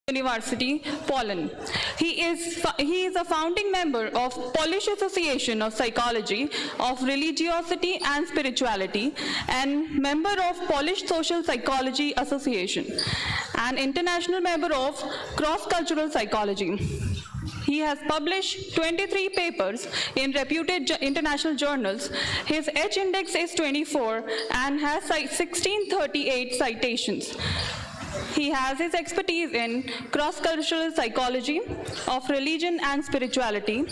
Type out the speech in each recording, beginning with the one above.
University, Poland. He is a founding member of Polish Association of Psychology of Religiosity and Spirituality and member of Polish Social Psychology Association, an international member of Cross-Cultural Psychology. He has published 23 papers in reputed international journals. His H-index is 24 and has 1638 citations. He has his expertise in cross-cultural psychology of religion and spirituality,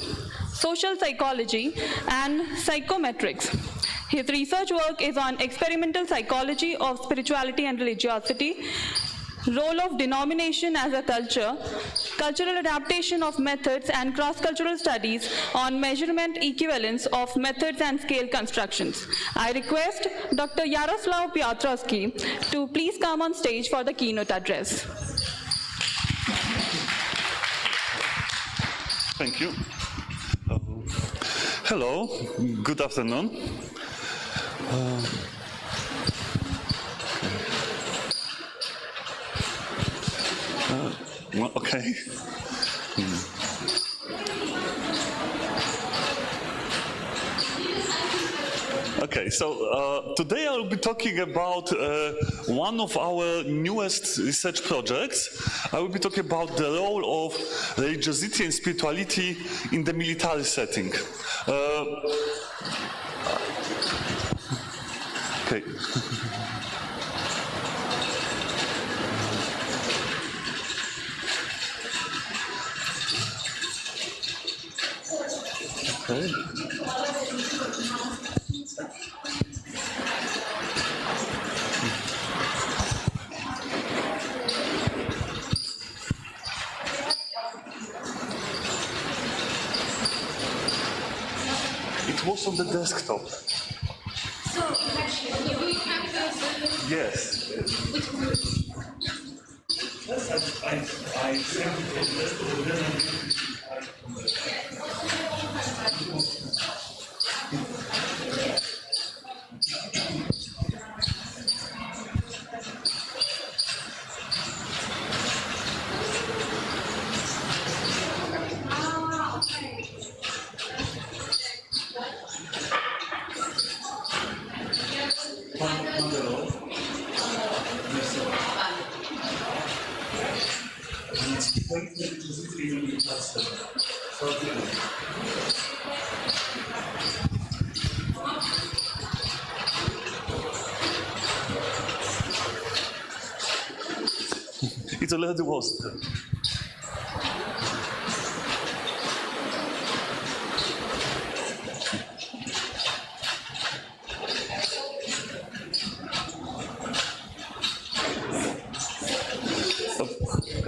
social psychology, and psychometrics. His research work is on experimental psychology of spirituality and religiosity, role of denomination as a culture, cultural adaptation of methods, and cross-cultural studies on measurement equivalence of methods and scale constructions. I request Dr. Jaroslaw Piotrowski to please come on stage for the keynote address. Thank you. Hello, good afternoon. Okay. Okay, so today I will be talking about one of our newest research projects. I will be talking about the role of religiosity and spirituality in the military setting. Okay. Okay. It was on the desktop. So, actually, we have this. Yes. Which one? I sent it. It already was.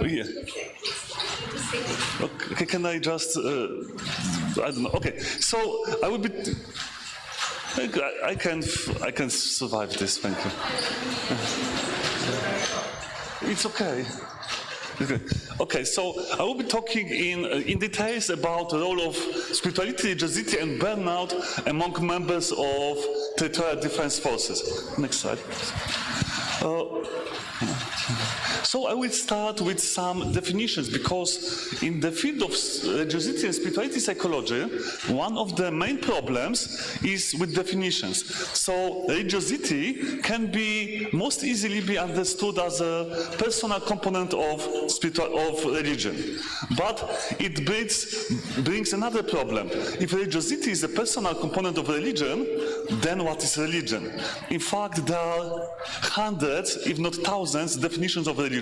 Yeah. Okay, can I just, I don't know. Okay, so I will be, I can survive this, thank you. It's okay. Okay, so I will be talking in details about the role of spirituality, religiosity, and burnout among members of territorial defense forces. Next slide. So I will start with some definitions, because in the field of religiosity and spirituality psychology, one of the main problems is with definitions. So religiosity can be most easily be understood as a personal component of religion, but it brings another problem. If religiosity is a personal component of religion, then what is religion? In fact, there are hundreds, if not thousands, definitions of religion,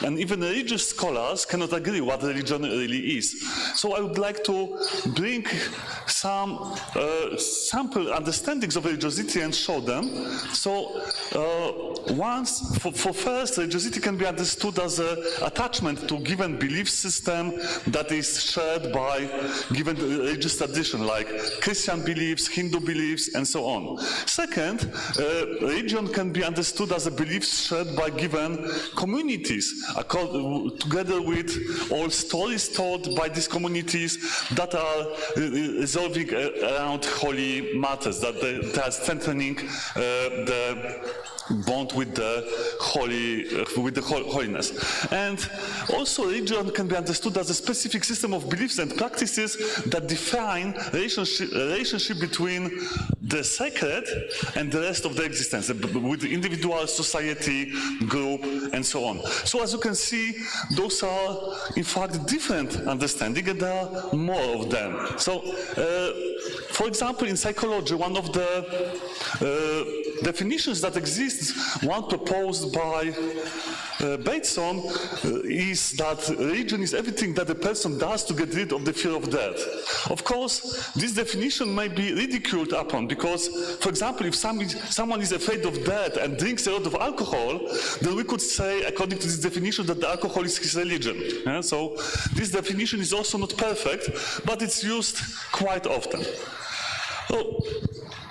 and even religious scholars cannot agree what religion really is. So I would like to bring some sample understandings of religiosity and show them. So for first, religiosity can be understood as an attachment to given belief system that is shared by given religious tradition, like Christian beliefs, Hindu beliefs, and so on. Second, religion can be understood as a belief shared by given communities, together with all stories told by these communities that are resolved revolving around holy matters, that they are strengthening the bond with the holiness. And also religion can be understood as a specific system of beliefs and practices that define relationship between the sacred and the rest of the existence, with the individual, society, group, and so on. So as you can see, those are in fact different understanding, and there are more of them. So for example, in psychology, one of the definitions that exists, one proposed by Bateson, is that religion is everything that a person does to get rid of the fear of death. Of course, this definition may be ridiculed upon because, for example, if someone is afraid of death and drinks a lot of alcohol, then we could say, according to this definition, that the alcohol is his religion. Yeah? So this definition is also not perfect, but it's used quite often. Oh,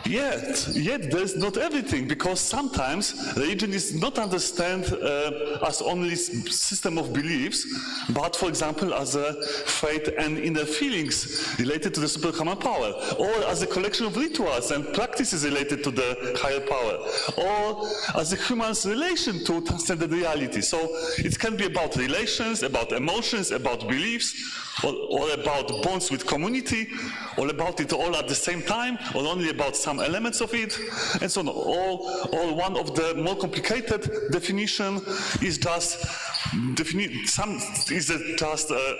Yet there's not everything, because sometimes religion is not understood as only system of beliefs, but for example as a faith and inner feelings related to the superhuman power, or as a collection of rituals and practices related to the higher power, or as a human's relation to transcendent reality. So it can be about relations, about emotions, about beliefs, or about bonds with community, or about it all at the same time, or only about some elements of it, and so on. Or one of the more complicated definition is just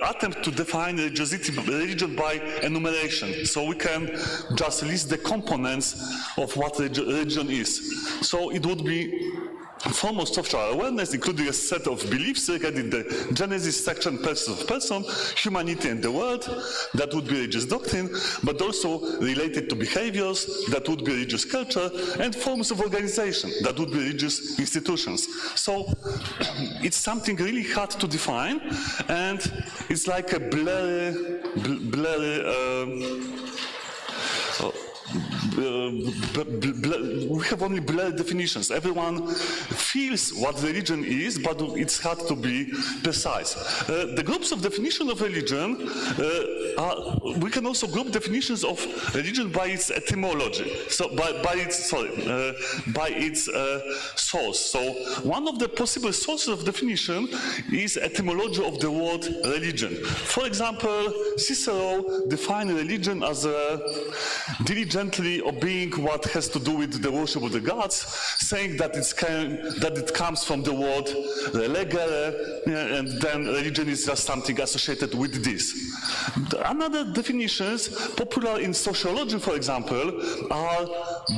attempt to define religion by enumeration. So we can just list the components of what religion is. So it would be foremost social awareness, including a set of beliefs regarding the genesis, section, person of person, humanity and the world, that would be religious doctrine, but also related to behaviors, that would be religious culture, and forms of organization, that would be religious institutions. So it's something really hard to define, and it's like a blurry we have only blurred definitions. Everyone feels what religion is, but it's hard to be precise. The groups of definition of religion, we can also group definitions of religion by its etymology, so by its source. So one of the possible sources of definition is etymology of the word religion. For example, Cicero defined religion as a diligently obeying what has to do with the worship of the gods, saying that it comes from the word relegere, and then religion is just something associated with this. Another definitions, popular in sociology, for example, are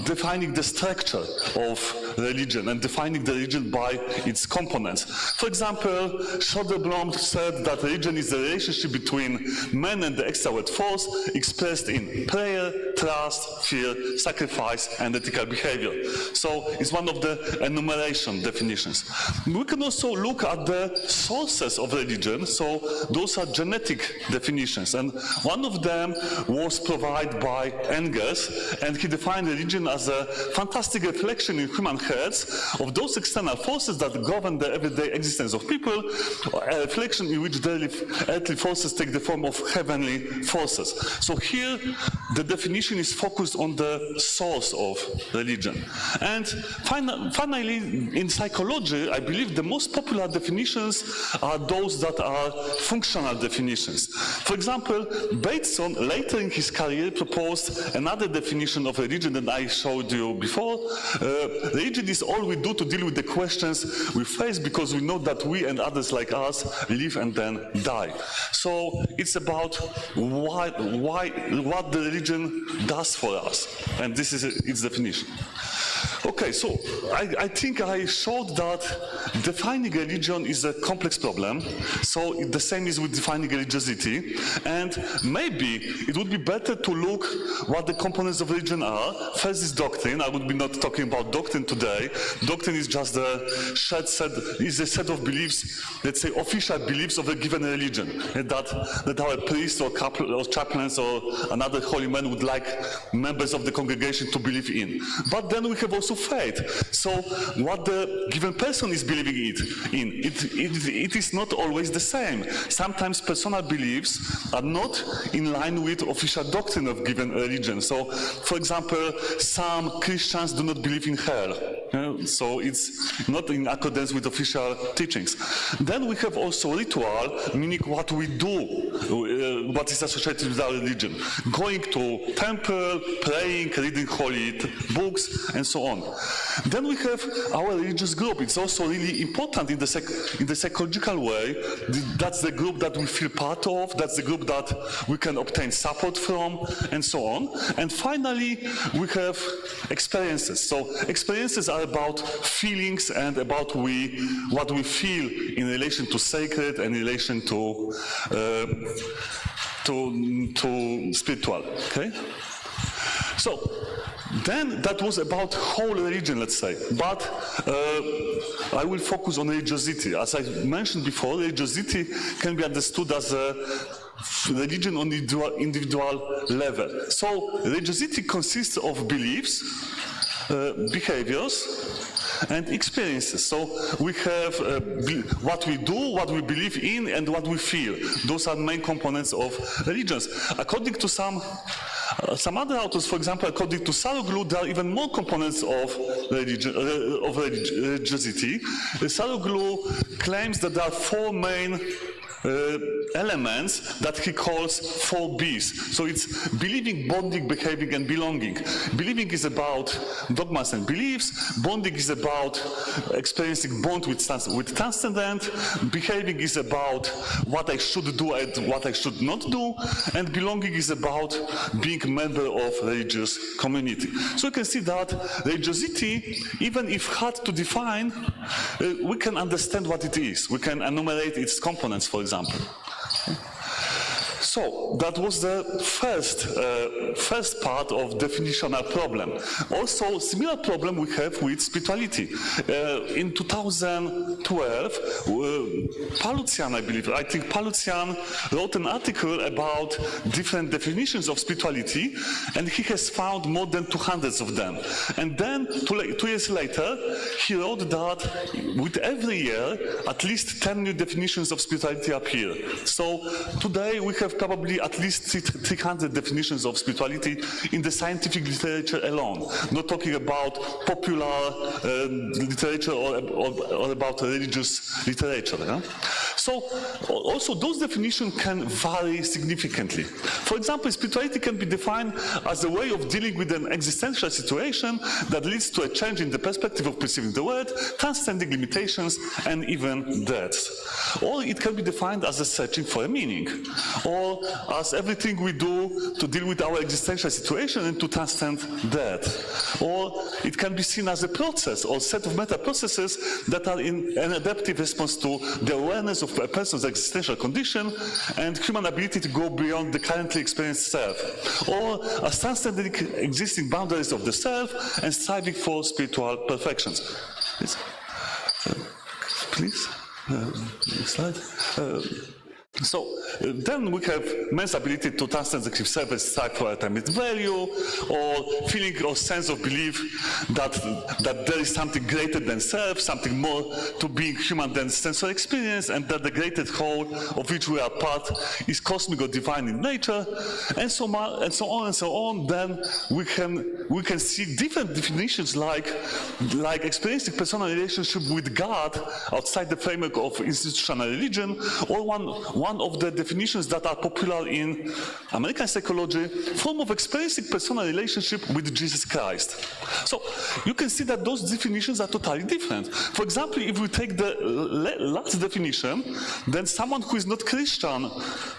defining the structure of religion and defining the religion by its components. For example, Soderblom said that religion is the relationship between man and the external force expressed in prayer, trust, fear, sacrifice, and ethical behavior. So it's one of the enumeration definitions. We can also look at the sources of religion. So those are genetic definitions. And one of them was provided by Engels, and he defined religion as a fantastic reflection in human heads of those external forces that govern the everyday existence of people, a reflection in which daily earthly forces take the form of heavenly forces. So here the definition is focused on the source of religion. And finally, in psychology, I believe the most popular definitions are those that are functional definitions. For example, Bateson, later in his career, proposed another definition of religion that I showed you before. Religion is all we do to deal with the questions we face because we know that we and others like us live and then die. So it's about what the religion does for us, and this is its definition. Okay, so I think I showed that defining religion is a complex problem. So the same is with defining religiosity. And maybe it would be better to look what the components of religion are. First is doctrine. I would be not talking about doctrine today. Doctrine is just a set of beliefs, let's say official beliefs of a given religion, that our priest or chaplains or another holy man would like members of the congregation to believe in. But then we have have also faith. So what the given person is believing it is not always the same. Sometimes personal beliefs are not in line with official doctrine of given religion. So, for example, some Christians do not believe in hell. So it's not in accordance with official teachings. Then we have also ritual, meaning what we do, what is associated with our religion. Going to temple, praying, reading holy books, and so on. Then we have our religious group. It's also really important in the psychological way. That's the group that we feel part of, that's the group that we can obtain support from, and so on. And finally, we have experiences. So experiences are about feelings and about what we feel in relation to sacred and in relation to spiritual, okay? So, then that was about whole religion, let's say. But I will focus on religiosity. As I mentioned before, religiosity can be understood as a religion on individual level. So religiosity consists of beliefs, behaviors, and experiences. So we have what we do, what we believe in, and what we feel. Those are main components of religions. According to some other authors, for example, according to Saroglu, there are even more components of religiosity. Saroglu claims that there are four main elements that he calls 4 Bs. So it's believing, bonding, behaving, and belonging. Believing is about dogmas and beliefs. Bonding is about experiencing bond with transcendent. Behaving is about what I should do and what I should not do. And belonging is about being a member of religious community. So you can see that religiosity, even if hard to define, we can understand what it is. We can enumerate its components, for example. So that was the first part of definitional problem. Also, similar problem we have with spirituality. In 2012, Palucian, I think Palucian wrote an article about different definitions of spirituality, and he has found more than 200 of them. And then, 2 years later, he wrote that with every year, at least 10 new definitions of spirituality appear. So today we have probably at least 300 definitions of spirituality in the scientific literature alone, not talking about popular literature or about religious literature. Yeah? So also those definitions can vary significantly. For example, spirituality can be defined as a way of dealing with an existential situation that leads to a change in the perspective of perceiving the world, transcending limitations and even death. Or it can be defined as a searching for a meaning, or as everything we do to deal with our existential situation and to transcend death. Or it can be seen as a process or set of meta-processes that are in an adaptive response to the awareness of a person's existential condition and human ability to go beyond the currently experienced self, or as transcending existing boundaries of the self and striving for spiritual perfections. Please, next slide. So then we have man's ability to transcend the self and strive for ultimate value, or feeling or sense of belief that there is something greater than self, something more to being human than sensory experience, and that the greatest whole of which we are part is cosmic or divine in nature, and so on and so on and so on. Then we can see different definitions like experiencing personal relationship with God outside the framework of institutional religion, or one of the definitions that are popular in American psychology, form of experiencing personal relationship with Jesus Christ. So you can see that those definitions are totally different. For example, if we take the last definition, then someone who is not Christian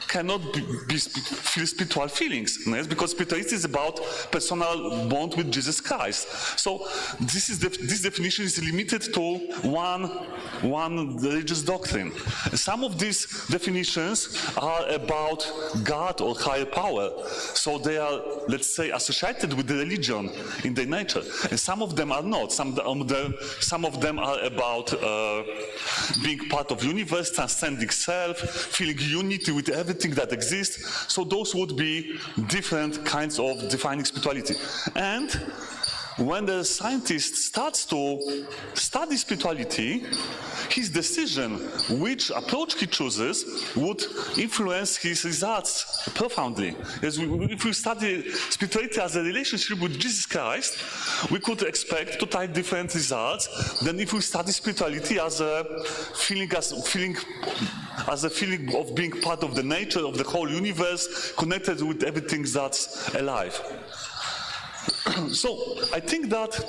cannot feel spiritual feelings, yes? Because spirituality is about personal bond with Jesus Christ. So this definition is limited to one religious doctrine. Some of these definitions are about God or higher power. So they are, let's say, associated with the religion in their nature. And some of them are not. Some of them are about being part of the universe, transcending self, feeling unity with everything that exists. So those would be different kinds of defining spirituality. And when the scientist starts to study spirituality, his decision which approach he chooses would influence his results profoundly. If we study spirituality as a relationship with Jesus Christ, we could expect to type different results than if we study spirituality as a feeling of being part of the nature of the whole universe, connected with everything that's alive. So I think that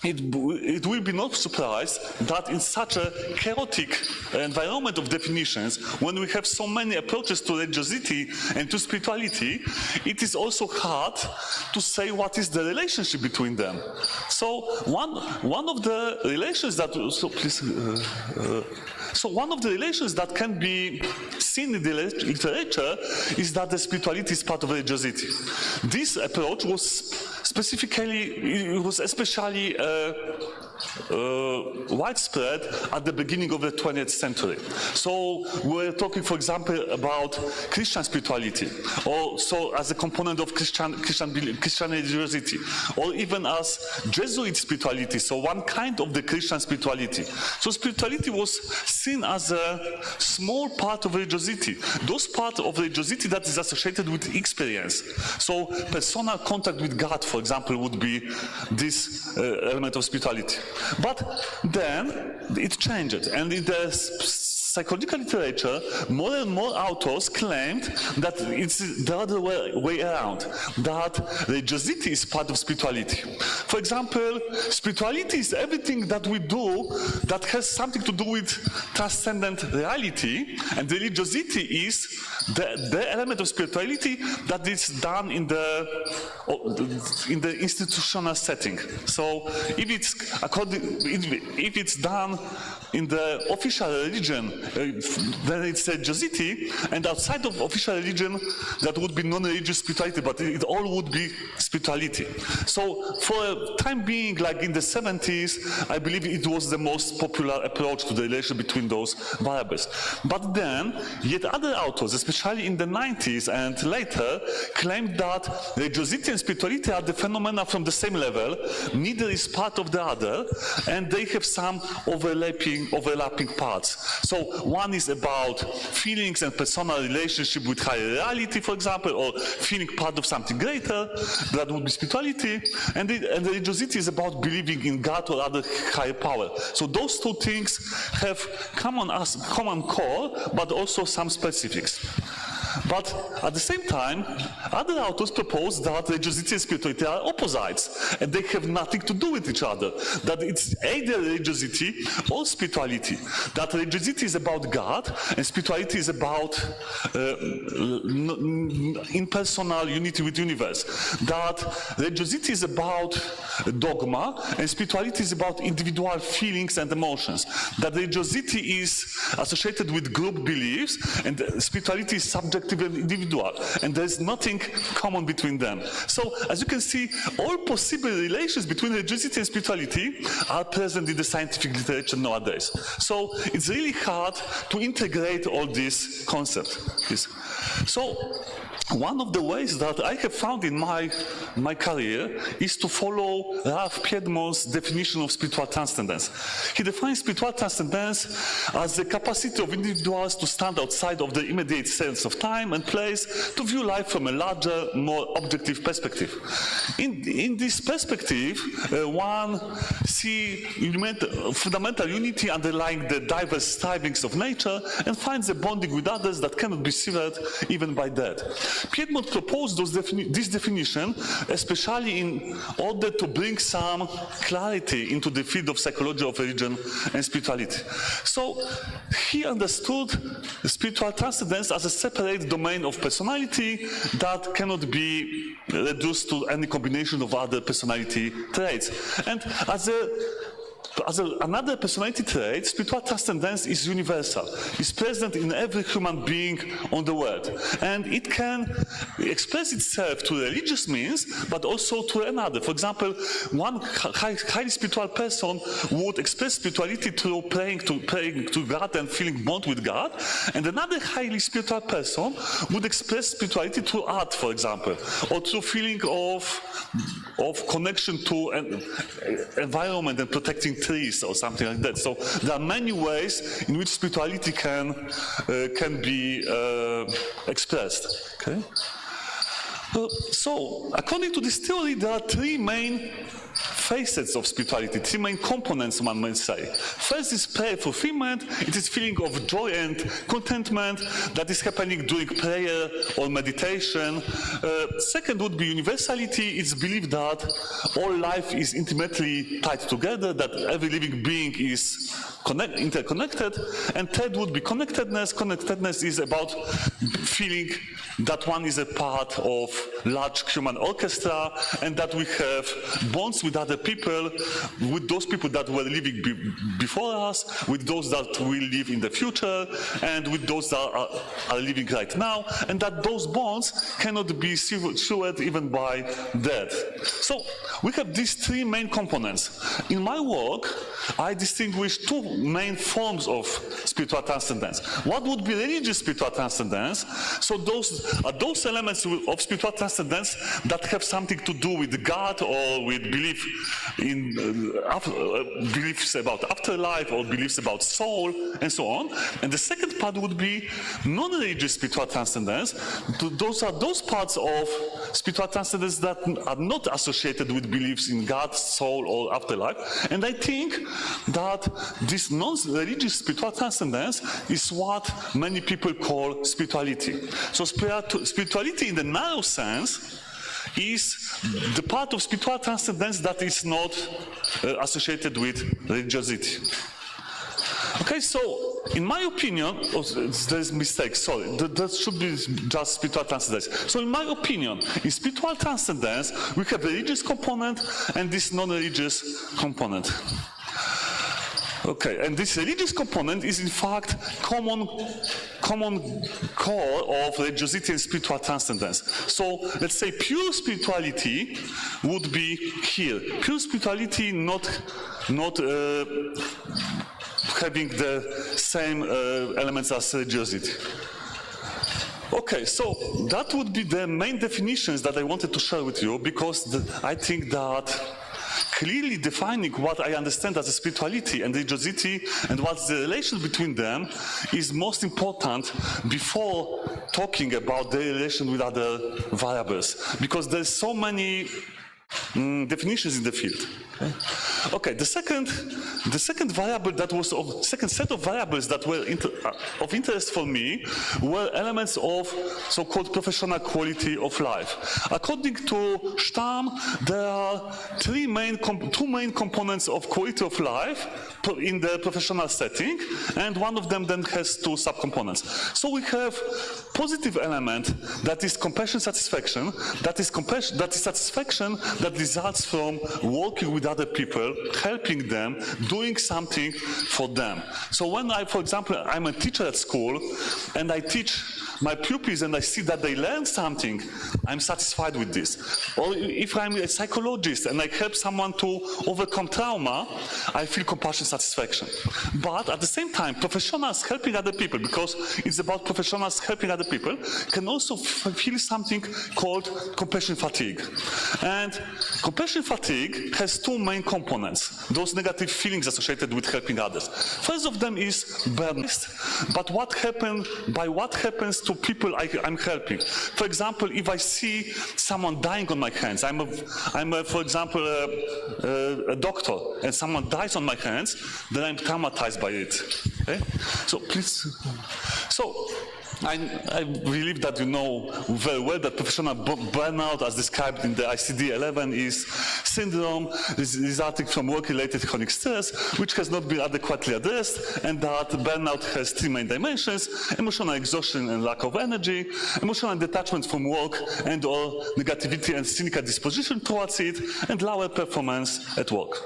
it will be no surprise that in such a chaotic environment of definitions, when we have so many approaches to religiosity and to spirituality, it is also hard to say what is the relationship between them. So one of the relations that one of the relations that can be seen in the literature is that the spirituality is part of religiosity. This approach was especially widespread at the beginning of the 20th century. So we're talking, for example, about Christian spirituality, or so as a component of Christian religiosity, or even as Jesuit spirituality, so one kind of the Christian spirituality. So spirituality was seen as a small part of religiosity, those parts of religiosity that is associated with experience. So personal contact with God, for example, would be this element of spirituality. But then it changed, and in the psychological literature, more and more authors claimed that it's the other way around, that religiosity is part of spirituality. For example, spirituality is everything that we do that has something to do with transcendent reality, and religiosity is the element of spirituality that is done in the institutional setting. So if it's done in the official religion, then it's religiosity, and outside of official religion, that would be non-religious spirituality, but it all would be spirituality. So for a time being, like in the 70s, I believe it was the most popular approach to the relation between those variables. But then, yet other authors, especially in the 90s and later, claimed that religiosity and spirituality are the phenomena from the same level, neither is part of the other, and they have some overlapping parts. So one is about feelings and personal relationship with higher reality, for example, or feeling part of something greater, that would be spirituality, and religiosity is about believing in God or other higher power. So those two things have common core, but also some specifics. But at the same time, other authors propose that religiosity and spirituality are opposites, and they have nothing to do with each other. That it's either religiosity or spirituality. That religiosity is about God, and spirituality is about impersonal unity with the universe. That religiosity is about dogma, and spirituality is about individual feelings and emotions. That religiosity is associated with group beliefs, and spirituality is subjective and individual, and there's nothing common between them. So, as you can see, all possible relations between religiosity and spirituality are present in the scientific literature nowadays. So, it's really hard to integrate all these concepts. So, one of the ways that I have found in my career is to follow Ralph Piedmont's definition of spiritual transcendence. He defines spiritual transcendence as the capacity of individuals to stand outside of the immediate sense of time and place, to view life from a larger, more objective perspective. In this perspective, one sees fundamental unity underlying the diverse strivings of nature and finds a bonding with others that cannot be severed even by death. Piedmont proposed this definition especially in order to bring some clarity into the field of psychology of religion and spirituality. So he understood spiritual transcendence as a separate domain of personality that cannot be reduced to any combination of other personality traits. And as a another personality trait, spiritual transcendence is universal. It's present in every human being on the world. And it can express itself to religious means, but also to another. For example, one highly spiritual person would express spirituality through praying to God and feeling bond with God. And another highly spiritual person would express spirituality through art, for example, or through feeling of connection to an environment and protecting trees or something like that. So there are many ways in which spirituality can be expressed. Okay. So according to this theory, there are three main facets of spirituality, three main components, one might say. First is prayer fulfillment. It is feeling of joy and contentment that is happening during prayer or meditation. Second would be universality. It's belief that all life is intimately tied together, that every living being is interconnected. And third would be connectedness. Connectedness is about feeling that one is a part of large human orchestra and that we have bonds with other people, with those people that were living before us, with those that will live in the future, and with those that are living right now, and that those bonds cannot be severed even by death. So we have these three main components. In my work, I distinguish two main forms of spiritual transcendence. What would be religious spiritual transcendence? So those are those elements of spiritual transcendence that have something to do with God or with belief in beliefs about afterlife or beliefs about soul and so on. And the second part would be non-religious spiritual transcendence. Those are those parts of spiritual transcendence that are not associated with beliefs in God, soul, or afterlife. And I think that this non-religious spiritual transcendence is what many people call spirituality. So spirituality in the narrow sense is the part of spiritual transcendence that is not associated with religiosity. Okay, so in my opinion, there's a mistake, sorry, that should be just spiritual transcendence. So in my opinion, in spiritual transcendence, we have a religious component and this non-religious component. Okay, and this religious component is in fact common core of religiosity and spiritual transcendence. So let's say pure spirituality would be here. Pure spirituality not having the same elements as religiosity. Okay, so that would be the main definitions that I wanted to share with you, because I think that clearly defining what I understand as a spirituality and religiosity and what's the relation between them is most important before talking about the relation with other variables, because there's so many definitions in the field. Okay, the second variable that was second set of variables that were of interest for me were elements of so-called professional quality of life. According to Stamm, there are two main components of quality of life in the professional setting, and one of them then has two subcomponents. So we have positive element that is compassion satisfaction, that is satisfaction that results from working with other people, helping them, doing something for them. So when for example, I'm a teacher at school and I teach my pupils and I see that they learn something, I'm satisfied with this. Or if I'm a psychologist and I help someone to overcome trauma, I feel compassion satisfaction. But at the same time, professionals helping other people, because it's about professionals helping other people, can also feel something called compassion fatigue. And compassion fatigue has two main components, those negative feelings associated with helping others. First of them is burnout. But what happens to people I'm helping? For example, if I see someone dying on my hands, for example, a doctor, and someone dies on my hands, then I'm traumatized by it. Okay? So please, I believe that you know very well that professional burnout, as described in the ICD-11, is syndrome resulting from work-related chronic stress, which has not been adequately addressed, and that burnout has three main dimensions: emotional exhaustion and lack of energy, emotional detachment from work and/or negativity and cynical disposition towards it, and lower performance at work.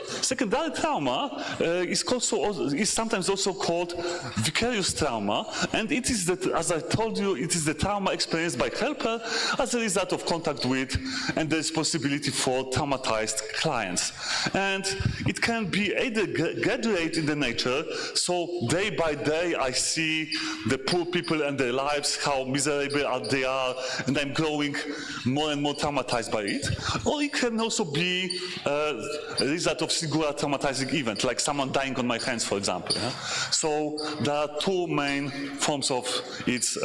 secondary trauma is sometimes also called vicarious trauma, and it is that, as I told you, it is the trauma experienced by helper as a result of contact with and the responsibility for traumatized clients. And it can be either graduate in the nature, so day by day I see the poor people and their lives, how miserable they are, and I'm growing more and more traumatized by it. Or it can also be a result of singular traumatizing event, like someone dying on my hands, for example. Yeah? So there are two main forms of its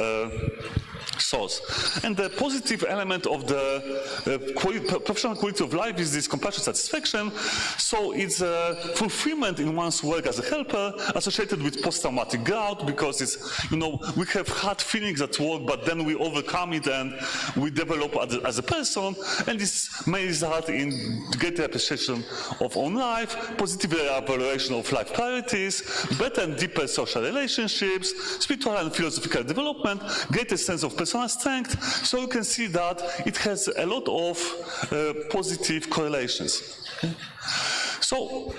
source. And the positive element of the professional quality of life is this compassion satisfaction. So it's a fulfillment in one's work as a helper associated with post-traumatic growth, because it's, we have hard feelings at work, but then we overcome it and we develop as a person, and this may result in greater appreciation of own life, positive evaluation of life priorities, better and deeper social relationships, spiritual and philosophical development, greater sense of personal strength. So you can see that it has a lot of positive correlations. So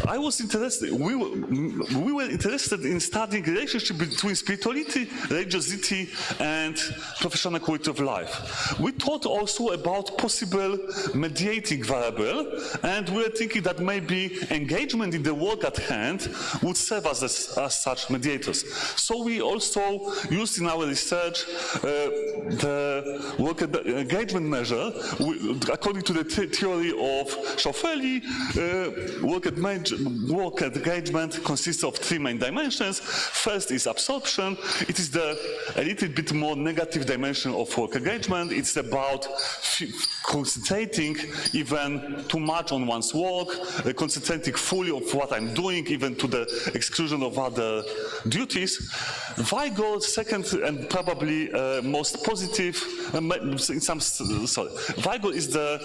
I was interested, we were interested in studying relationship between spirituality, religiosity, and professional quality of life. We thought also about possible mediating variable, and we were thinking that maybe engagement in the work at hand would serve as such mediators. So we also used in our research the work engagement measure. According to the theory of Schauffele, work engagement consists of three main dimensions. First is absorption. It is a little bit more negative dimension of work engagement. It's about concentrating even too much on one's work, concentrating fully on what I'm doing, even to the exclusion of other duties. Vigor, second and probably most positive, Vigor is the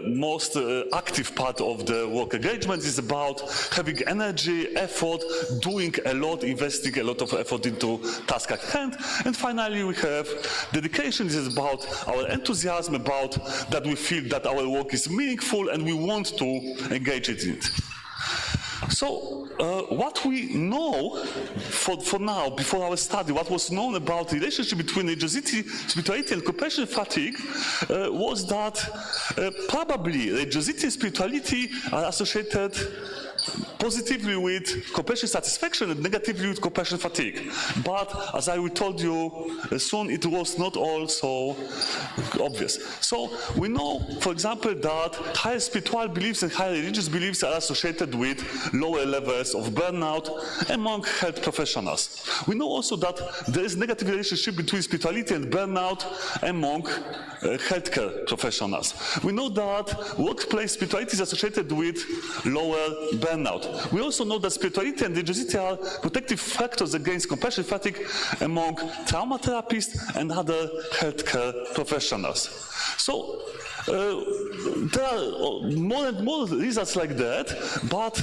most active part of the work engagement. Is about having energy, effort, doing a lot, investing a lot of effort into task at hand. And finally, we have dedication. This is about our enthusiasm, about that we feel that our work is meaningful and we want to engage in it. So what we know for now, before our study, what was known about the relationship between religiosity, spirituality, and compassion fatigue was that probably religiosity and spirituality are associated positively with compassion satisfaction and negatively with compassion fatigue. But as I told you soon, it was not all so obvious. So we know, for example, that higher spiritual beliefs and higher religious beliefs are associated with lower levels of burnout among health professionals. We know also that there is a negative relationship between spirituality and burnout among healthcare professionals. We know that workplace spirituality is associated with lower burnout. We also know that spirituality and religiosity are protective factors against compassion fatigue among trauma therapists and other healthcare professionals. So there are more and more results like that, but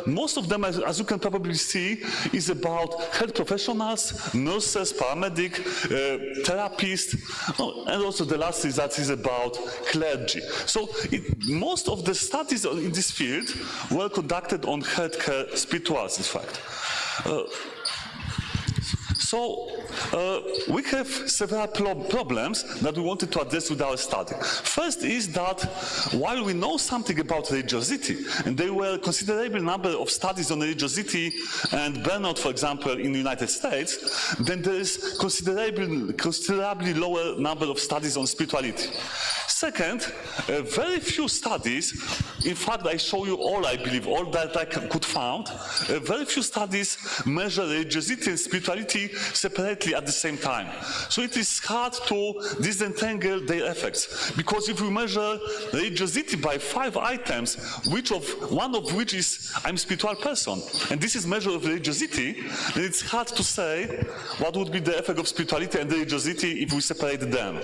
most of them, as you can probably see, is about health professionals, nurses, paramedics, therapists, and also the last result is about clergy. So most of the studies in this field were conducted on healthcare spirituals, in fact. So we have several problems that we wanted to address with our study. First is that while we know something about religiosity, and there were a considerable number of studies on religiosity and burnout, for example, in the United States, then there is considerably lower number of studies on spirituality. Second, very few studies, in fact I show you all, I believe, all that I could find, very few studies measure religiosity and spirituality separately at the same time. So it is hard to disentangle their effects, because if we measure religiosity by 5 items, one of which is I'm a spiritual person, and this is measure of religiosity, then it's hard to say what would be the effect of spirituality and religiosity if we separate them.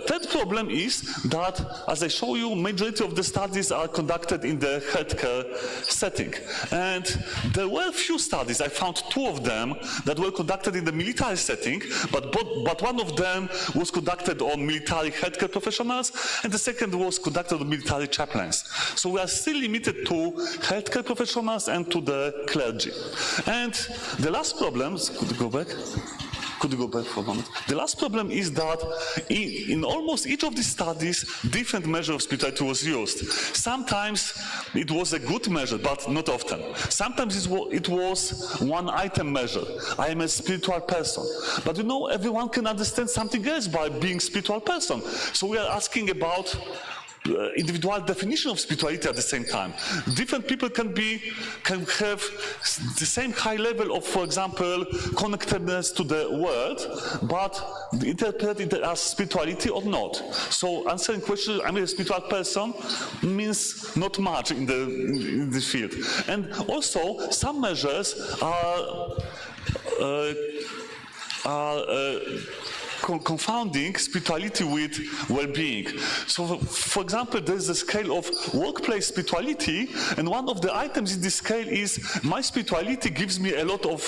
Third problem is that, as I show you, majority of the studies are conducted in the healthcare setting. And there were few studies, I found 2 of them, that were conducted in the military setting, but one of them was conducted on military healthcare professionals, and the second was conducted on military chaplains. So we are still limited to healthcare professionals and to the clergy. And the last problem, could you go back? Could you go back for a moment? The last problem is that in almost each of these studies, different measure of spirituality was used. Sometimes it was a good measure, but not often. Sometimes it was one item measure. I am a spiritual person. But you know, everyone can understand something else by being spiritual person. So we are asking about individual definition of spirituality at the same time. Different people can have the same high level of, for example, connectedness to the world, but interpret it as spirituality or not. So answering question, I'm a spiritual person, means not much in the field. And also, some measures are confounding spirituality with well-being. So, for example, there's a scale of workplace spirituality, and one of the items in this scale is my spirituality gives me a lot of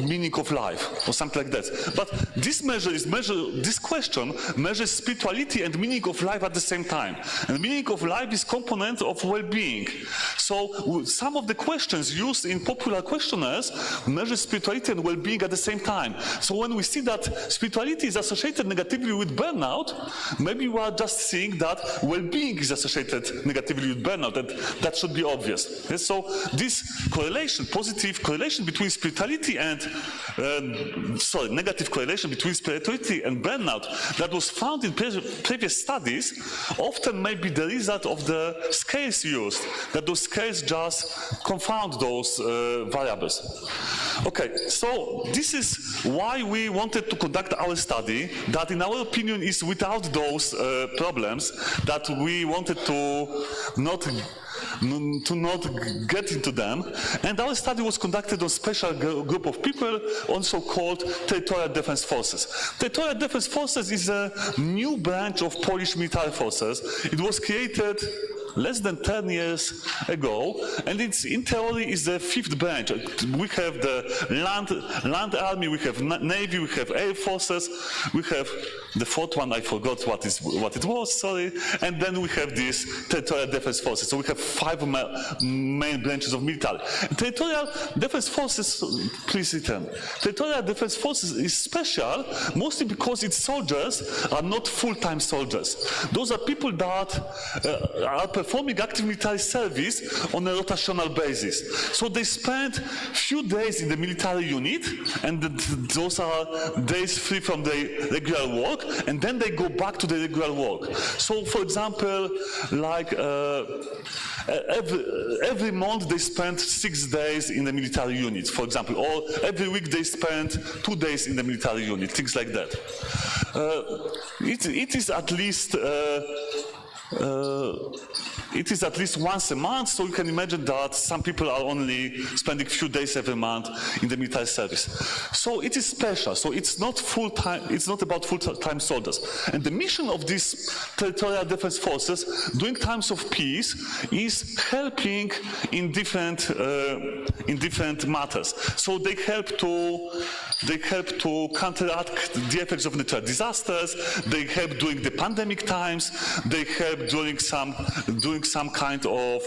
meaning of life, or something like that. But this question measures spirituality and meaning of life at the same time. And meaning of life is component of well-being. So some of the questions used in popular questionnaires measure spirituality and well-being at the same time. So when we see that spirituality is associated negatively with burnout, maybe we are just seeing that well-being is associated negatively with burnout, and that should be obvious. Yes, so this correlation, positive correlation between spirituality and negative correlation between spirituality and burnout that was found in previous studies often may be the result of the scales used, that those scales just confound those variables. Okay, so this is why we wanted to conduct our study, that in our opinion is without those problems, that we wanted to not get into them. And our study was conducted on a special group of people, also called Territorial Defense Forces. Territorial Defense Forces is a new branch of Polish military forces. It was created less than 10 years ago, and it's in theory is the fifth branch. We have the land army, we have navy, we have air forces, we have the fourth one, I forgot what it was, sorry, and then we have this territorial defense forces. So we have five main branches of military. And territorial defense forces, please return. Territorial defense forces is special mostly because its soldiers are not full-time soldiers. Those are people that are performing active military service on a rotational basis. So they spend few days in the military unit, and those are days free from the regular work, and then they go back to the regular work. So, for example, like every month they spend 6 days in the military unit, for example, or every week they spend 2 days in the military unit, things like that. It is at least it is at least once a month, so you can imagine that some people are only spending a few days every month in the military service. So it is special, so it's not full-time, it's not about full-time soldiers. And the mission of these territorial defense forces during times of peace is helping in different matters. So they help to counteract the effects of natural disasters, they help during the pandemic times, they help during some kind of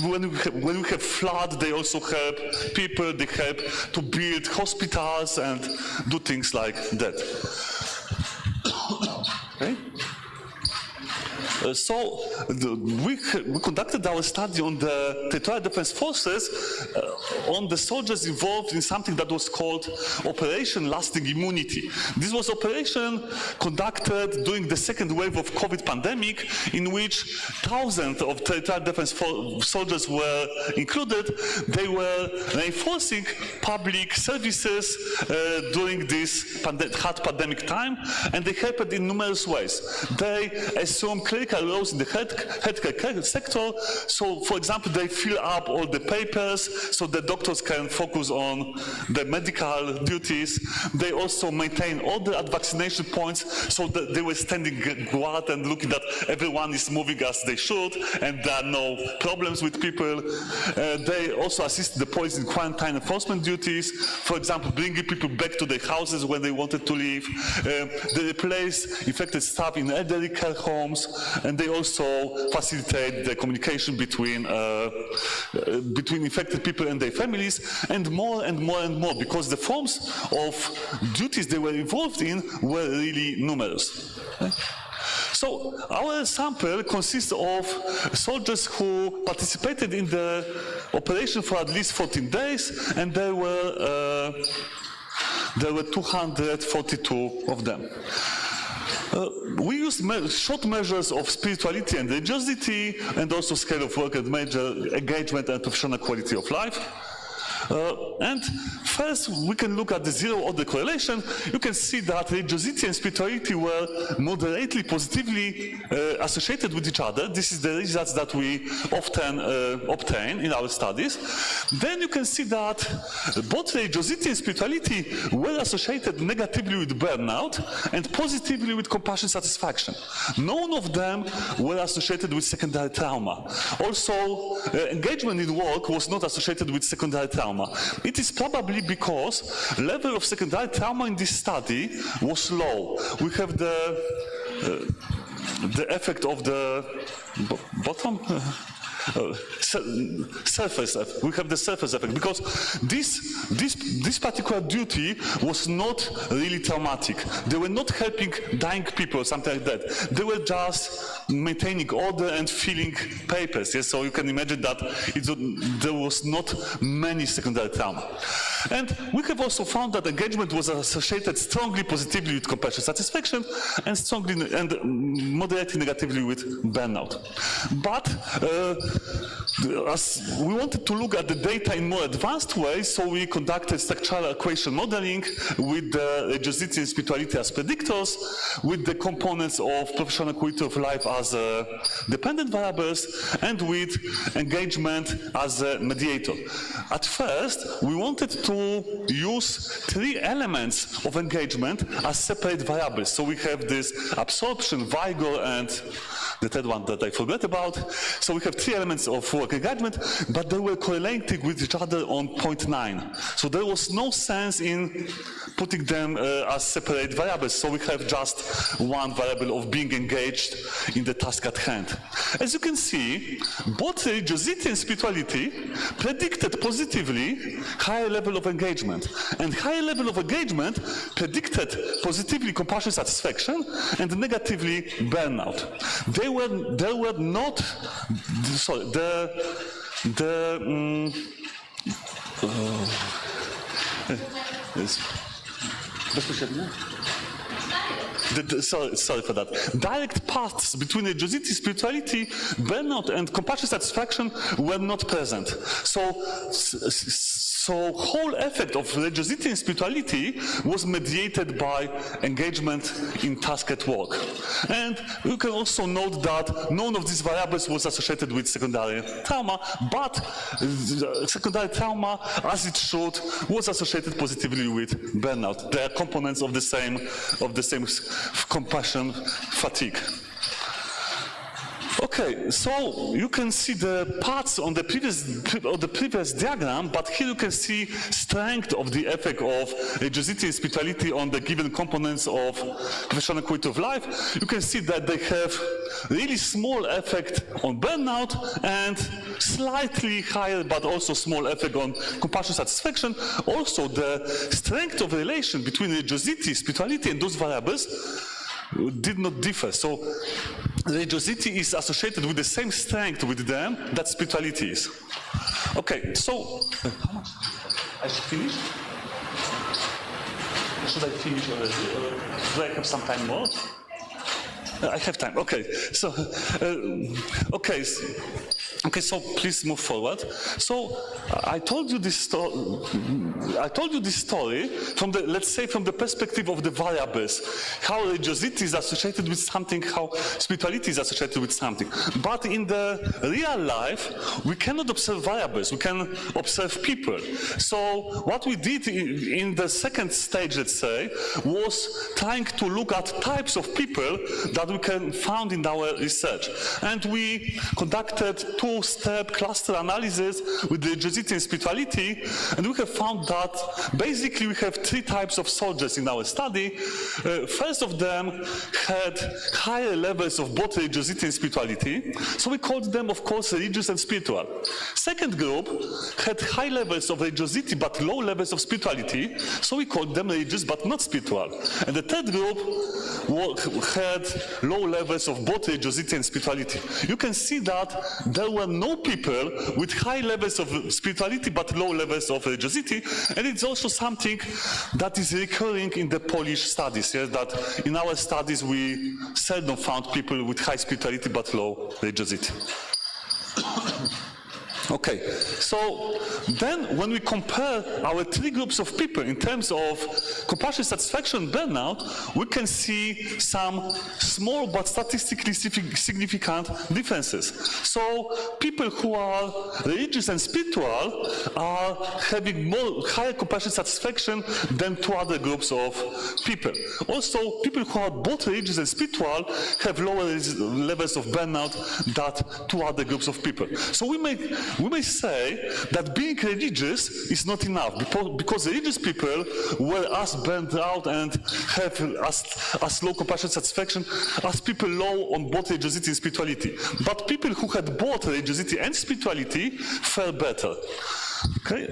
when we have flood, they also help people, they help to build hospitals and do things like that. Okay? So we conducted our study on the territorial defense forces on the soldiers involved in something that was called Operation Lasting Immunity. This was operation conducted during the second wave of COVID pandemic, in which thousands of territorial defense soldiers were included. They were reinforcing public services during this hard pandemic time, and they helped in numerous ways. They assumed clerical clerical roles in the healthcare sector. So, for example, they fill up all the papers so the doctors can focus on the medical duties. They also maintain all the vaccination points, so that they were standing guard and looking that everyone is moving as they should, and there are no problems with people. They also assist the police in quarantine enforcement duties. For example, bringing people back to their houses when they wanted to leave. They replace infected staff in elderly care homes, and they also facilitate the communication between infected people and their families, and more and more and more, because the forms of duties they were involved in were really numerous. So our sample consists of soldiers who participated in the operation for at least 14 days, and there were 242 of them. We used short measures of spirituality and religiosity, and also scale of work and major engagement and professional quality of life. And first, we can look at the zero-order correlation. You can see that religiosity and spirituality were moderately positively associated with each other. This is the results that we often obtain in our studies. Then you can see that both religiosity and spirituality were associated negatively with burnout and positively with compassion satisfaction. None of them were associated with secondary trauma. Also, engagement in work was not associated with secondary trauma. It is probably because level of secondary trauma in this study was low. We have the effect of the bottom. Surface effect. We have the surface effect because this particular duty was not really traumatic. They were not helping dying people or something like that. They were just maintaining order and filling papers. Yes? So you can imagine that there was not many secondary trauma. And we have also found that engagement was associated strongly positively with compassion satisfaction and strongly and moderately negatively with burnout. But as we wanted to look at the data in more advanced ways, so we conducted structural equation modeling with the religiosity and spirituality as predictors, with the components of professional quality of life as dependent variables, and with engagement as a mediator. At first, we wanted to use 3 elements of engagement as separate variables. So we have this absorption, vigor, and the third one that I forgot about. So we have 3 elements of work engagement, but they were correlating with each other on 0.9. So there was no sense in putting them as separate variables. So we have just one variable of being engaged in the task at hand. As you can see, both religiosity and spirituality predicted positively higher level of engagement. And higher level of engagement predicted positively compassion satisfaction and negatively burnout. There were not, sorry, sorry for that. Direct paths between religiosity, spirituality, burnout, and compassion satisfaction were not present. So whole effect of religiosity and spirituality was mediated by engagement in task at work. And you can also note that none of these variables was associated with secondary trauma, but secondary trauma, as it should, was associated positively with burnout. They are components of the same compassion fatigue. Okay, so you can see the parts on the previous diagram, but here you can see strength of the effect of religiosity and spirituality on the given components of professional quality of life. You can see that they have really small effect on burnout and slightly higher, but also small effect on compassion satisfaction. Also, the strength of relation between religiosity, spirituality, and those variables did not differ. So religiosity is associated with the same strength with them that spirituality is. Okay, so how much? I should finish? Should I finish already? Or do I have some time more? I have time. Okay. So okay. Okay, so please move forward. So I told you this story from the, let's say, from the perspective of the variables, how religiosity is associated with something, how spirituality is associated with something. But in the real life, we cannot observe variables, we can observe people. So what we did in the second stage, let's say, was trying to look at types of people that we can find in our research. And we conducted two-step cluster analysis with religiosity and spirituality, and we have found that basically we have three types of soldiers in our study. First of them had higher levels of both religiosity and spirituality, so we called them, of course, religious and spiritual. Second group had high levels of religiosity but low levels of spirituality, so we called them religious but not spiritual. And the third group had low levels of both religiosity and spirituality. You can see that there were no people with high levels of spirituality but low levels of religiosity, and it's also something that is recurring in the Polish studies, yes? That in our studies we seldom found people with high spirituality but low religiosity. Okay, so then when we compare our three groups of people in terms of compassion, satisfaction, burnout, we can see some small but statistically significant differences. So people who are religious and spiritual are having higher compassion satisfaction than two other groups of people. Also, people who are both religious and spiritual have lower levels of burnout than two other groups of people. So we may say that being religious is not enough, because religious people were as burned out and have as low compassion satisfaction as people low on both religiosity and spirituality. But people who had both religiosity and spirituality felt better. Okay.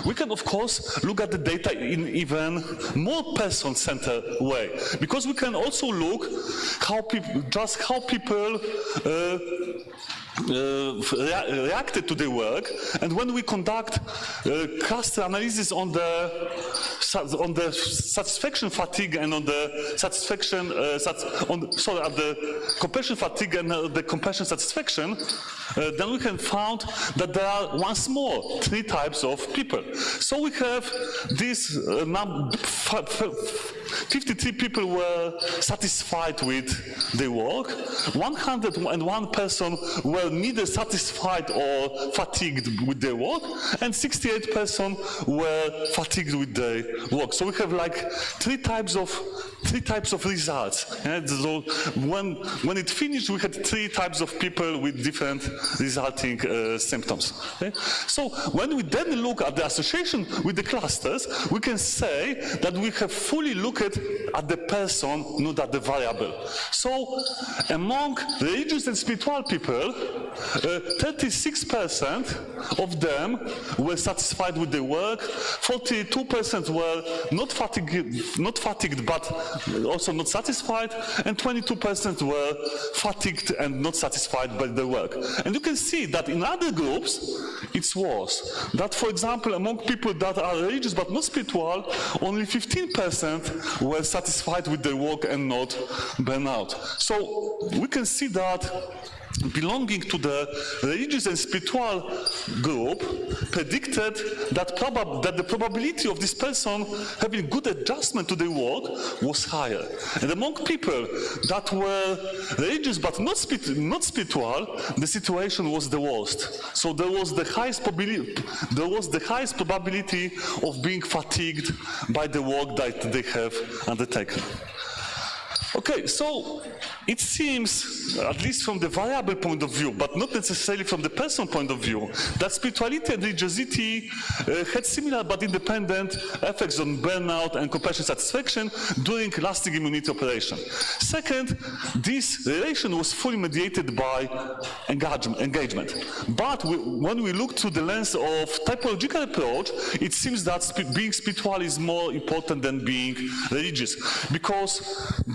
We can, of course, look at the data in even more person-centered way, because we can also look how people reacted to the work, and when we conduct cluster analysis on the satisfaction fatigue and on the satisfaction the compassion fatigue and the compassion satisfaction, then we can find that there are once more three types of people. So we have this 53 people were satisfied with their work, 101 person were neither satisfied or fatigued with their work, and 68 person were fatigued with their work. So we have like three types of results. Yeah? So when it finished, we had three types of people with different resulting symptoms. Okay? So when we then look at the association with the clusters, we can say that we have fully looked at the person, not at the variable. So among religious and spiritual people, 36% of them were satisfied with their work, 42% were not fatigued but also not satisfied, and 22% were fatigued and not satisfied by their work. And you can see that in other groups, it's worse. That, for example, among people that are religious but not spiritual, only 15% were satisfied with their work and not burnout. So we can see that belonging to the religious and spiritual group predicted that the probability of this person having good adjustment to their work was higher. And among people that were religious but not spiritual, the situation was the worst. So there was the highest probability of being fatigued by the work that they have undertaken. Okay, so it seems, at least from the variable point of view, but not necessarily from the person point of view, that spirituality and religiosity had similar but independent effects on burnout and compassion satisfaction during lasting immunity operation. Second, this relation was fully mediated by engagement. But when we look through the lens of typological approach, it seems that being spiritual is more important than being religious, because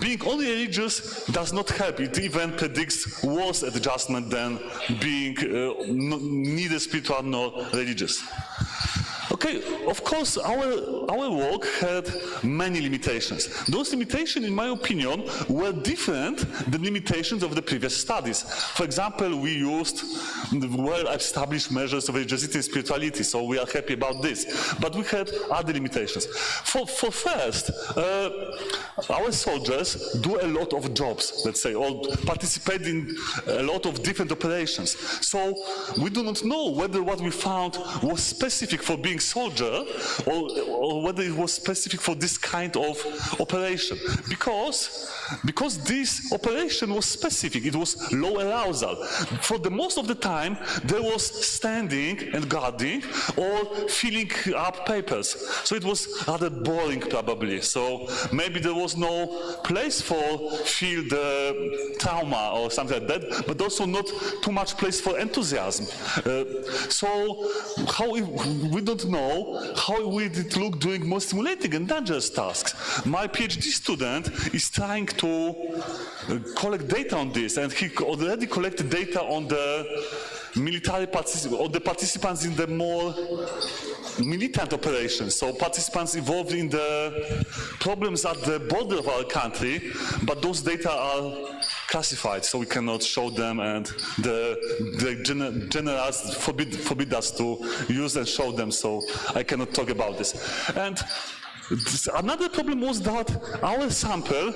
being only religious does not help. It even predicts worse adjustment than being neither spiritual nor religious. Okay, of course, our our work had many limitations. Those limitations, in my opinion, were different than limitations of the previous studies. For example, we used well-established measures of religiosity and spirituality, so we are happy about this. But we had other limitations. For first, our soldiers do a lot of jobs, let's say, or participate in a lot of different operations. So we do not know whether what we found was specific for being soldier or whether it was specific for this kind of operation. Because this operation was specific, it was low arousal. For the most of the time, there was standing and guarding or filling up papers. So it was rather boring probably. So maybe there was no place for feel the trauma or something like that, but also not too much place for enthusiasm. So we don't know how would it look doing more stimulating and dangerous tasks. My PhD student is trying to collect data on this, and he already collected data on the military participants in the more militant operations, so participants involved in the problems at the border of our country, but those data are classified, so we cannot show them, and the generals forbid us to use and show them, so I cannot talk about this. And another problem was that our sample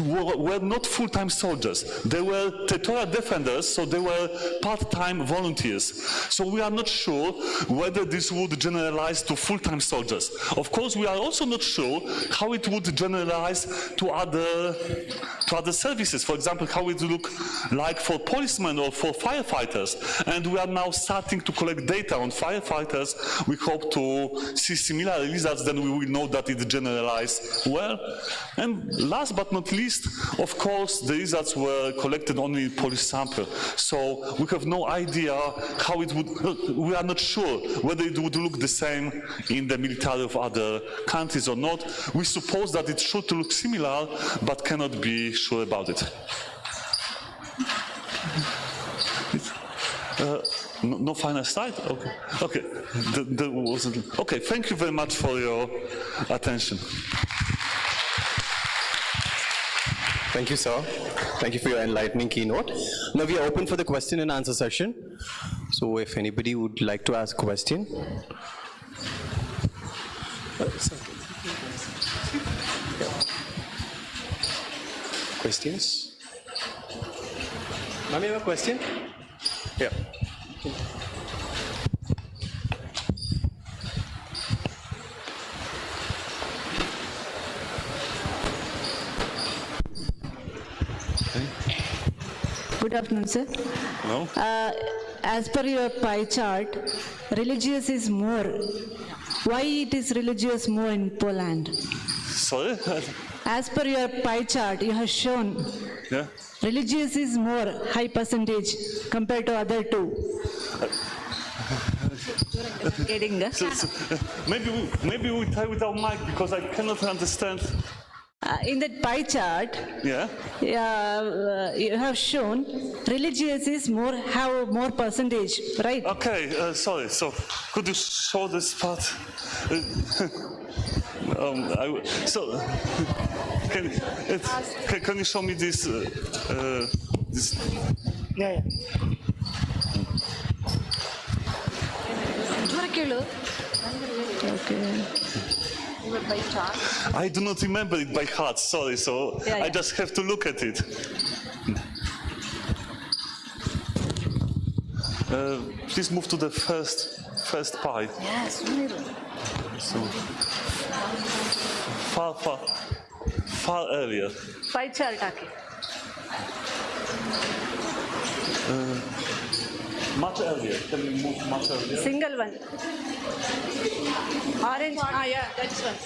were not full-time soldiers. They were territorial defenders, so they were part-time volunteers. So we are not sure whether this would generalize to full-time soldiers. Of course, we are also not sure how it would generalize to other services. For example, how it would look like for policemen or for firefighters. And we are now starting to collect data on firefighters. We hope to see similar results, then we will know that it generalized well. And last but not least, of course, the results were collected only in Polish sample. So we have no idea how it would, we are not sure whether it would look the same in the military of other countries or not. We suppose that it should look similar, but cannot be sure about it. No final slide? Okay. Okay. Okay, thank you very much for your attention. Thank you, sir. Thank you for your enlightening keynote. Now we are open for the question and answer session. So if anybody would like to ask a question. Questions? Ma'am, you have a question? Yeah. Good afternoon, sir. No? As per your pie chart, religious is more. Why it is religious more in Poland? Sorry? As per your pie chart, you have shown Yeah? religious is more high percentage compared to other two. Getting Maybe we try without mic because I cannot understand. in that pie chart, Yeah? you have shown religious is more, have more percentage, right? Okay, sorry. So could you show this part? Can you show me this? This? Yeah. Okay. I do not remember it by heart, sorry, so Yeah. I just have to look at it. Please move to the first pie. Yes. So, far earlier. Pie chart hockey. Much earlier. Can we move much earlier? Single one. Orange. Yeah, that's one.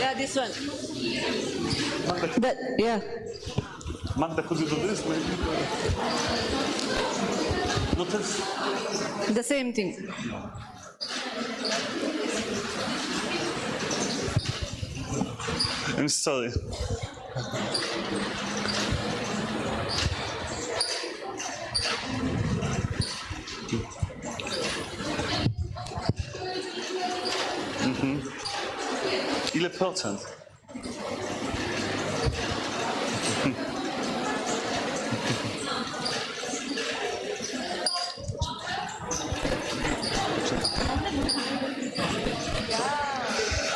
Yeah, this one. Yeah. Magda, could you do this? Maybe? No, that's... The same thing. I'm sorry. Ile procent?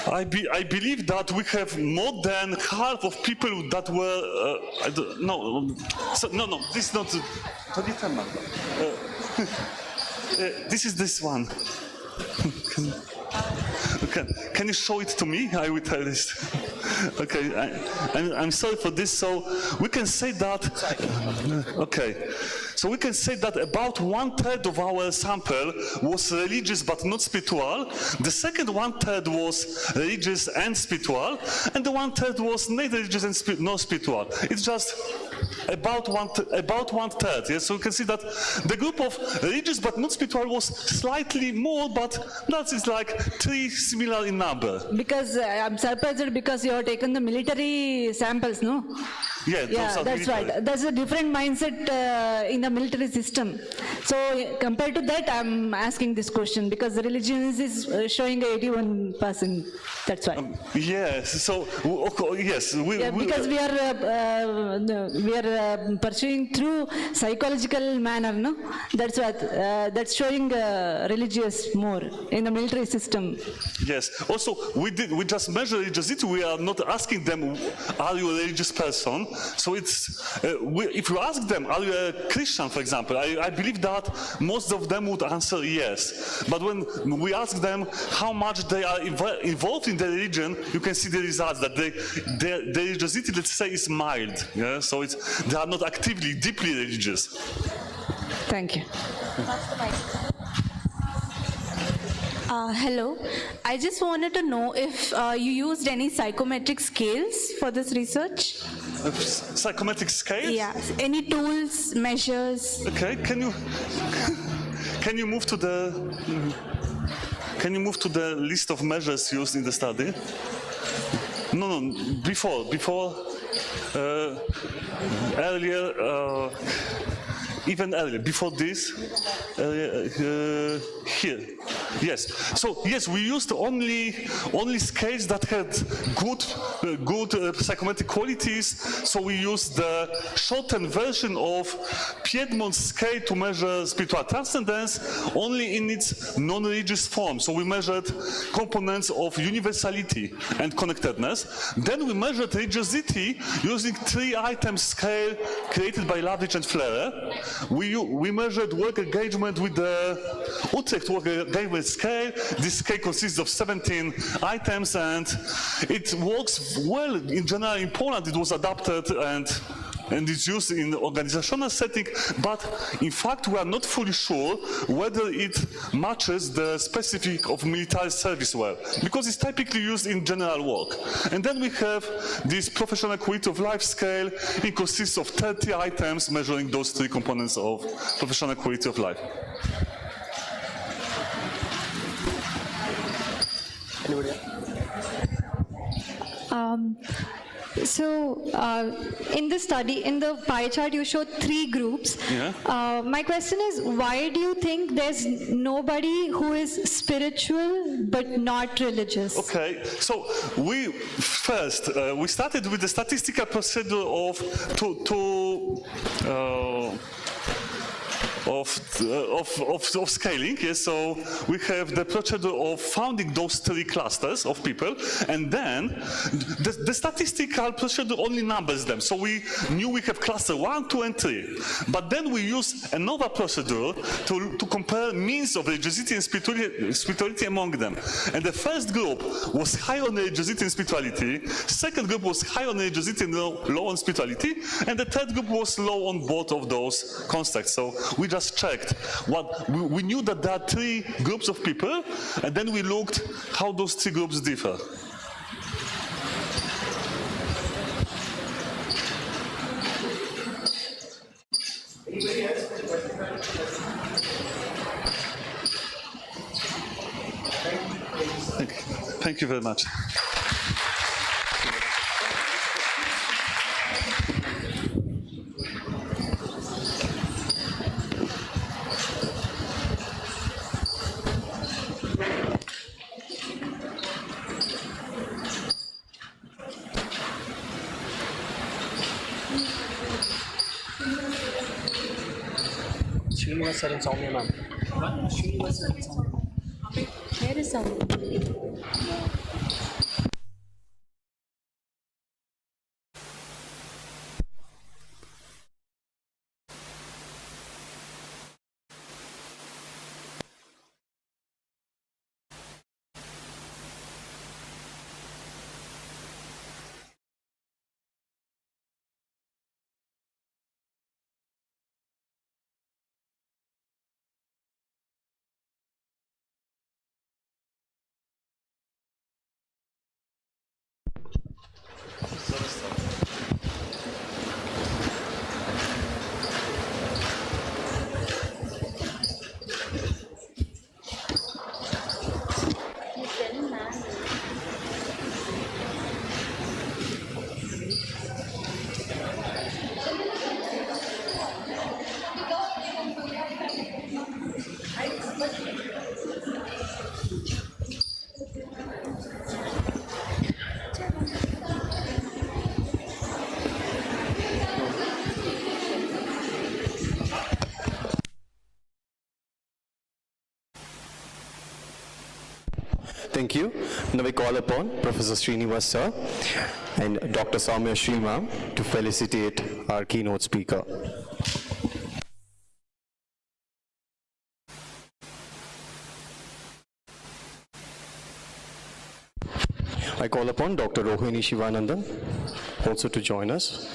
I believe that we have more than half of people that were, no, this is not, to nie temat. This is this one. Can you show it to me? I will tell this. Okay, I'm sorry for this. So we can say that, okay. So we can say that about 1/3 of our sample was religious but not spiritual. The second 1/3 was religious and spiritual. And the 1/3 was not religious and not spiritual. It's just about 1/3. Yes? So you can see that the group of religious but not spiritual was slightly more, but that is like 3 similar in number. Because I'm surprised because you have taken the military samples, no? Yeah, Yeah, those are that's military. right. There's a different mindset in the military system. So compared to that, I'm asking this question because the religion is showing 81%. That's why. Yes. So yes, Yeah, because we are pursuing through psychological manner, no? That's what that's showing religious more in the military system. yes. Also, we just measure religiosity. We are not asking them, are you a religious person? So it's if you ask them, are you a Christian, for example? I believe that most of them would answer yes. But when we ask them how much they are involved in the religion, you can see the results that their religiosity, let's say, is mild. Yeah, so they are not actively, deeply religious. Thank you. Hello. I just wanted to know if you used any psychometric scales for this research? Psychometric scales? Yeah. Any tools, measures? Okay. Can you move to the list of measures used in the study? No. Before. Earlier. Even earlier, before this, here. Yes. So yes, we used only scales that had good psychometric qualities. So we used the shortened version of Piedmont scale to measure spiritual transcendence only in its non-religious form. So we measured components of universality and connectedness. Then we measured religiosity using 3-item scale created by Lavich and Flerer. We measured work engagement with the Utrecht work engagement scale. This scale consists of 17 items and it works well in general. In Poland it was adapted and it's used in organizational setting, but in fact we are not fully sure whether it matches the specific of military service well, because it's typically used in general work. And then we have this professional quality of life scale. It consists of 30 items measuring those 3 components of professional quality of life. Anybody else? In the study, in the pie chart, you showed 3 groups. Yeah. My question is, why do you think there's nobody who is spiritual but not religious? Okay, so we started with the statistical procedure of scaling. Yes, so we have the procedure of founding those 3 clusters of people, and then the statistical procedure only numbers them. So we knew we have cluster 1, 2, and 3. But then we use another procedure to compare means of religiosity and spirituality among them. And the first group was high on religiosity and spirituality. Second group was high on religiosity and low on spirituality. And the third group was low on both of those constructs. So we just checked we knew that there are 3 groups of people, and then we looked how those 3 groups differ. Thank you very much. Srinivas sir and Soumya ma'am. Srinivas sir and Soumya. Where is someone? Thank you. Now we call upon Professor Srinivas sir and Dr. Soumya Shri ma'am to felicitate our keynote speaker. I call upon Dr. Rohini Shivanandan also to join us.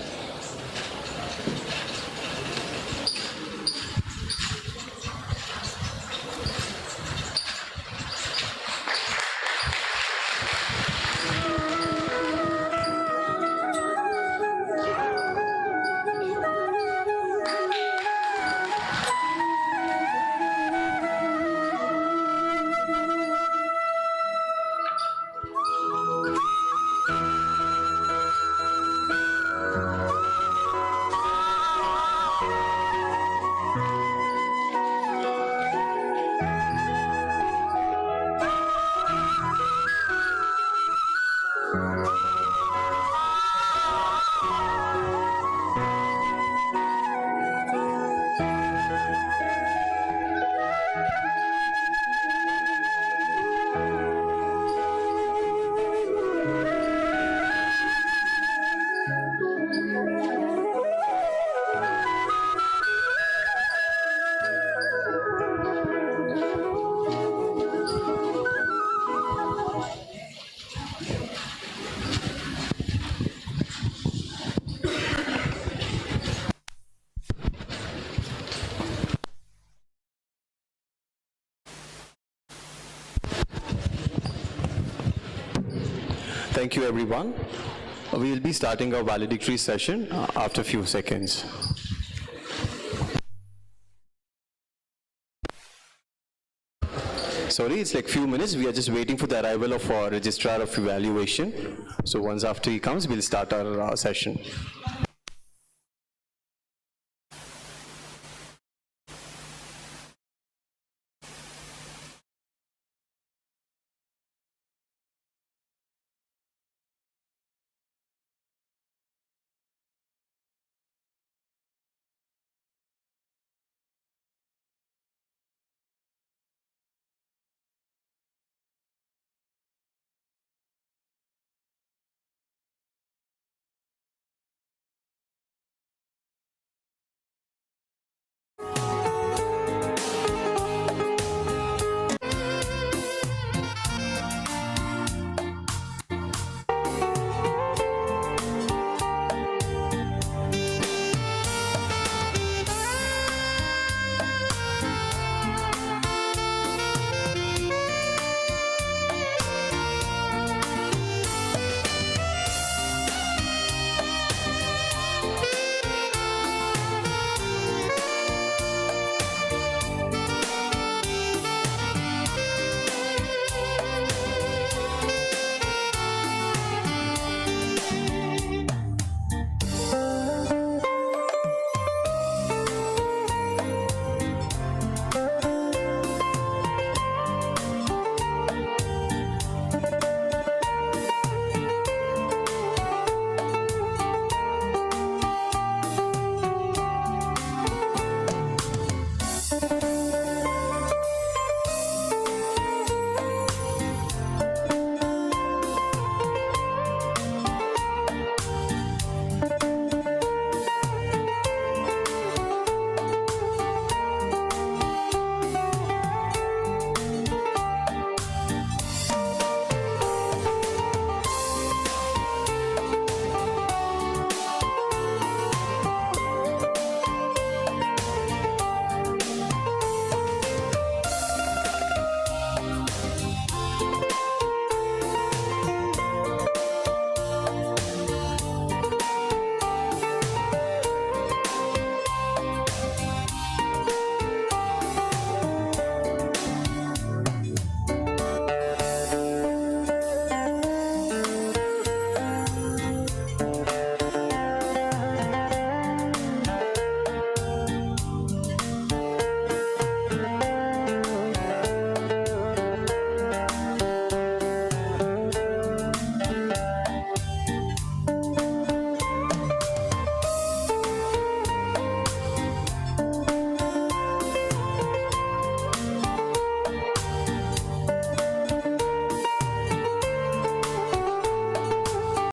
Thank you, everyone. We will be starting our valedictory session after a few seconds. Sorry, it's like few minutes. We are just waiting for the arrival of our registrar of evaluation. So once after he comes, we'll start our session.